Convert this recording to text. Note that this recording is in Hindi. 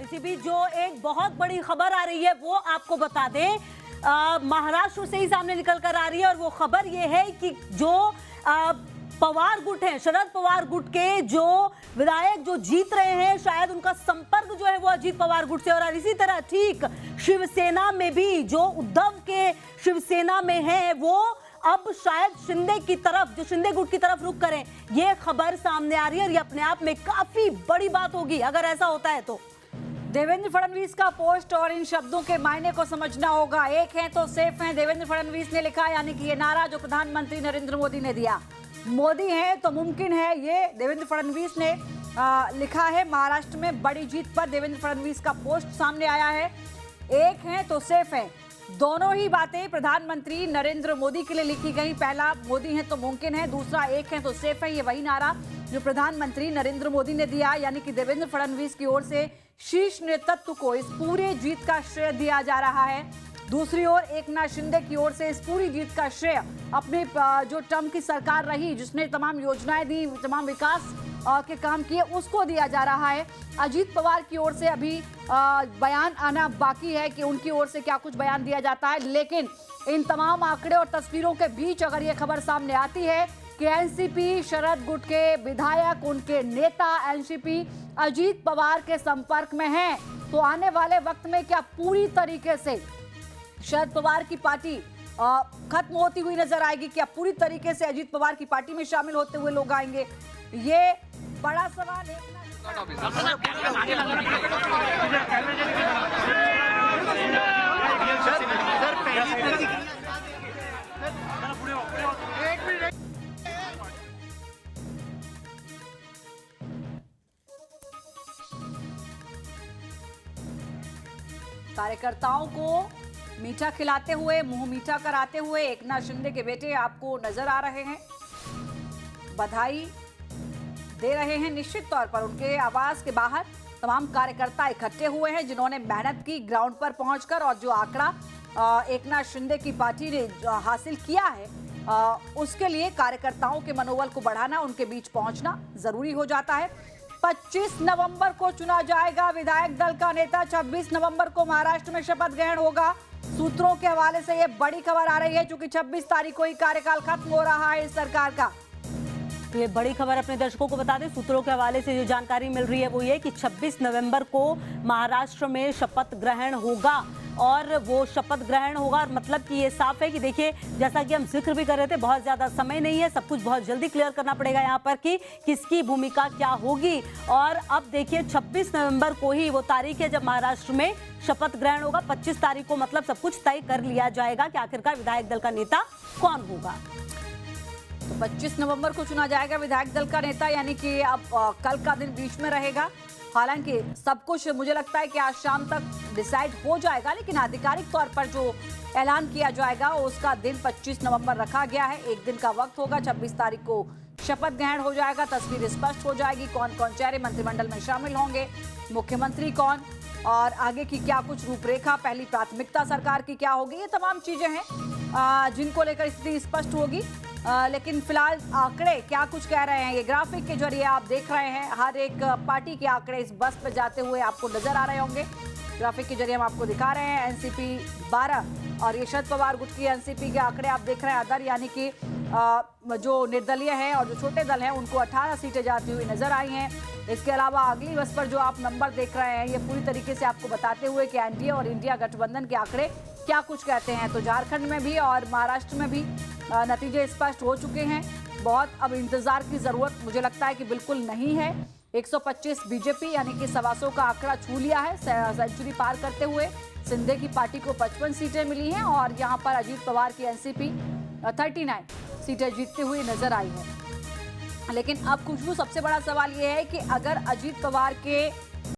एनसीपी, जो एक बहुत बड़ी खबर आ रही है वो आपको बता दें, महाराष्ट्र से ही सामने निकल कर आ रही है और वो खबर ये है कि जो पवार गुट हैं, शरद पवार गुट के जो विधायक जो जीत रहे हैं, शायद उनका संपर्क जो है वो अजीत पवार गुट से। और इसी तरह ठीक शिवसेना में भी जो उद्धव के शिवसेना में है वो अब शायद शिंदे की तरफ, जो शिंदे गुट की तरफ रुख करें। ये खबर सामने आ रही है और ये अपने आप में काफी बड़ी बात होगी अगर ऐसा होता है तो। देवेंद्र फडणवीस का पोस्ट और इन शब्दों के मायने को समझना होगा। एक है तो सेफ है, देवेंद्र फडणवीस ने लिखा, यानी कि ये नारा जो प्रधानमंत्री नरेंद्र मोदी ने दिया। मोदी है तो मुमकिन है, ये देवेंद्र फडणवीस ने लिखा है। महाराष्ट्र में बड़ी जीत पर देवेंद्र फडणवीस का पोस्ट सामने आया है। एक है तो सेफ है, दोनों ही बातें प्रधानमंत्री नरेंद्र मोदी के लिए लिखी गई। पहला मोदी है तो मुमकिन है, दूसरा एक है तो सेफ है। ये वही नारा जो प्रधानमंत्री नरेंद्र मोदी ने दिया, यानी कि देवेंद्र फडणवीस की ओर से शीर्ष नेतृत्व को इस पूरे जीत का श्रेय दिया जा रहा है। दूसरी ओर एकनाथ शिंदे की ओर से इस पूरी जीत का श्रेय अपने जो टर्म की सरकार रही, जिसने तमाम योजनाएं दी, तमाम विकास के काम किए, उसको दिया जा रहा है। अजीत पवार की ओर से अभी बयान आना बाकी है कि उनकी ओर से क्या कुछ बयान दिया जाता है। लेकिन इन तमाम आंकड़े और तस्वीरों के बीच अगर ये खबर सामने आती है कि एनसीपी शरद गुट के विधायक, उनके नेता एनसीपी अजीत पवार के संपर्क में हैं, तो आने वाले वक्त में क्या पूरी तरीके से शरद पवार की पार्टी खत्म होती हुई नजर आएगी? क्या पूरी तरीके से अजीत पवार की पार्टी में शामिल होते हुए लोग आएंगे? ये बड़ा सवाल है। कार्यकर्ताओं को मीठा खिलाते हुए, मुंह मीठा कराते हुए एकनाथ शिंदे के बेटे आपको नजर आ रहे हैं, बधाई दे रहे हैं। निश्चित तौर पर उनके आवास के बाहर तमाम कार्यकर्ता इकट्ठे हुए हैं जिन्होंने मेहनत की ग्राउंड पर पहुंचकर, और जो आंकड़ा एकनाथ शिंदे की पार्टी ने हासिल किया है उसके लिए कार्यकर्ताओं के मनोबल को बढ़ाना, उनके बीच पहुंचना जरूरी हो जाता है। 25 नवंबर को चुना जाएगा विधायक दल का नेता। 26 नवंबर को महाराष्ट्र में शपथ ग्रहण होगा। सूत्रों के हवाले से यह बड़ी खबर आ रही है क्योंकि 26 तारीख को ही कार्यकाल खत्म हो रहा है इस सरकार का। तो ये बड़ी खबर अपने दर्शकों को बता दें, सूत्रों के हवाले से जो जानकारी मिल रही है वो ये कि 26 नवंबर को महाराष्ट्र में शपथ ग्रहण होगा। और वो शपथ ग्रहण होगा, मतलब कि ये साफ है कि देखिए, जैसा कि हम जिक्र भी कर रहे थे, बहुत ज़्यादा समय नहीं है, सब कुछ बहुत जल्दी क्लियर करना पड़ेगा यहाँ पर कि किसकी भूमिका क्या होगी। और अब देखिए 26 नवंबर को ही वो तारीख है जब महाराष्ट्र में शपथ ग्रहण होगा। 25 तारीख को मतलब सब कुछ तय कर लिया जाएगा कि आखिरकार विधायक दल का नेता कौन होगा। तो 25 नवंबर को चुना जाएगा विधायक दल का नेता, यानी कि अब कल का दिन बीच में रहेगा। हालांकि सब कुछ मुझे लगता है कि आज शाम तक डिसाइड हो जाएगा, लेकिन आधिकारिक तौर पर जो ऐलान किया जाएगा उसका दिन 25 नवंबर रखा गया है। एक दिन का वक्त होगा। 26 तारीख को शपथ ग्रहण हो जाएगा, तस्वीर स्पष्ट हो जाएगी, कौन कौन चेहरे मंत्रिमंडल में शामिल होंगे, मुख्यमंत्री कौन, और आगे की क्या कुछ रूपरेखा, पहली प्राथमिकता सरकार की क्या होगी। ये तमाम चीजें हैं जिनको लेकर स्थिति स्पष्ट होगी। लेकिन फिलहाल आंकड़े क्या कुछ कह रहे हैं, ये ग्राफिक के जरिए आप देख रहे हैं। हर एक पार्टी के आंकड़े इस बस पर जाते हुए आपको नजर आ रहे होंगे। ग्राफिक के जरिए हम आपको दिखा रहे हैं। एनसीपी 12 और ये शरद पवार गुट की एनसीपी के आंकड़े आप देख रहे हैं। अदर यानी कि जो निर्दलीय हैं और जो छोटे दल हैं उनको 18 सीटें जाती हुई नजर आई हैं। इसके अलावा अगली बस पर जो आप नंबर देख रहे हैं, ये पूरी तरीके से आपको बताते हुए कि एनडीए और इंडिया गठबंधन के आंकड़े क्या कुछ कहते हैं। तो झारखंड में भी और महाराष्ट्र में भी नतीजे स्पष्ट हो चुके हैं। बहुत अब इंतजार की जरूरत मुझे लगता है कि बिल्कुल नहीं है। 125 बीजेपी यानी कि 125 का आंकड़ा छू लिया है, सेंचुरी पार करते हुए। शिंदे की पार्टी को 55 सीटें मिली हैं और यहाँ पर अजीत पवार की एनसीपी 39 सीटें जीतती हुई नजर आई है। लेकिन अब खुशबू, सबसे बड़ा सवाल यह है कि अगर अजीत पवार के